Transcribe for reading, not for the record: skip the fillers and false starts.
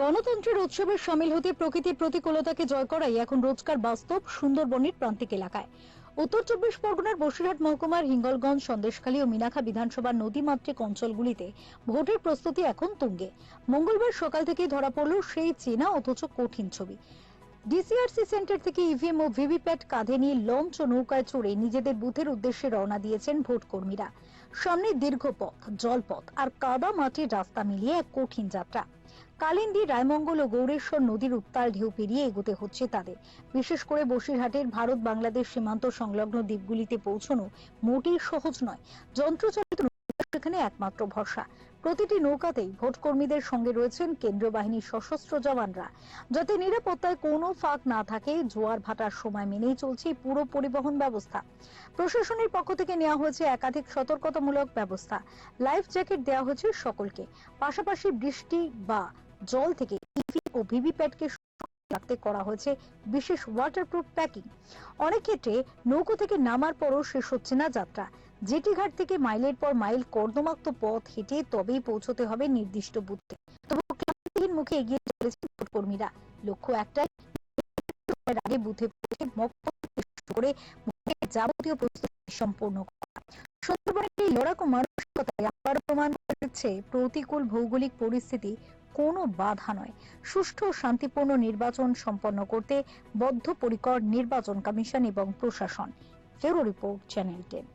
গণতন্ত্রের উৎসবে সামিল হতে প্রকৃতির প্রতিকূলতাকে জয় করাই এখন রোজকার বাস্তব সুন্দরবনের প্রান্তিক এলাকায়। উত্তর চব্বিশ পরগনার বসিরহাট মহকুমার হিঙ্গলগঞ্জ, সন্দেশখালী ও মিনাখা বিধানসভার নদীমাতৃক অঞ্চলগুলিতে ভোটের প্রস্তুতি এখন তুঙ্গে। মঙ্গলবার সকাল থেকে ধরা পড়ল সেই চেনা অথচ কঠিন ছবি। ডিসিআরসি সেন্টার থেকে ইভিএম ও ভিভিপ্যাট কাঁধে নিয়ে লঞ্চ ও নৌকায় চড়ে নিজেদের বুথের উদ্দেশ্যে রওনা দিয়েছেন ভোট কর্মীরা। সামনে দীর্ঘ পথ, জলপথ আর কাদা মাটির রাস্তা মিলিয়ে এক কঠিন যাত্রা। কালিন্দী, রায়মঙ্গল ও গৌরেশ্বর নদীর উত্তাল ঢেউ পেরিয়ে এগোতে হচ্ছে তাদের। বিশেষ করে বসিরহাটের ভারত বাংলাদেশ সীমান্ত সংলগ্ন দ্বীপগুলিতে পৌঁছানো মোটেই সহজ নয়। যন্ত্রচালিত নৌকা সেখানে একমাত্র ভরসা। প্রতিটি নৌকাতেই ভোট কর্মীদের সঙ্গে রয়েছেন কেন্দ্রীয় বাহিনীর সশস্ত্র জওয়ানরা। যাতে নিরাপত্তায় কোনো ফাঁক না থাকে, জোয়ার ভাটার সময় মেনেই চলছে পুরো পরিবহন ব্যবস্থা। প্রশাসনের পক্ষ থেকে নেওয়া হয়েছে একাধিক সতর্কতামূলক ব্যবস্থা। লাইফ জ্যাকেট দেওয়া হয়েছে সকলকে। পাশাপাশি বৃষ্টি বা জল থেকে ইভিএম ও ভিভিপ্যাটকে রাখতে করা হয়েছে বিশেষ ওয়াটারপ্রুফ প্যাকিং। অনেক ক্ষেত্রে নৌকো থেকে নামার পরও শেষ হচ্ছে না যাত্রা। জেটি ঘাট থেকে মাইলের পর মাইল কর্দমাক্ত পথ হেঁটে তবেই পৌঁছতে হবে নির্দিষ্ট বুথে। তবু ক্লান্তিহীন মুখে এগিয়ে চলেছে ভোট কর্মীরা। লক্ষ্য একটাই, আগে বুথে পৌঁছে করে যাবতীয় প্রস্তুতি সম্পূর্ণ করা। সুন্দরবনের এই লড়াকু মানসিকতায় আবার প্রমাণ করছে প্রতিকূল ভৌগোলিক পরিস্থিতি কোনো বাধা নয়। সুষ্ঠু ও শান্তিপূর্ণ নির্বাচন সম্পন্ন করতে বদ্ধপরিকর নির্বাচন কমিশন এবং প্রশাসন। Bureau report, channel 10।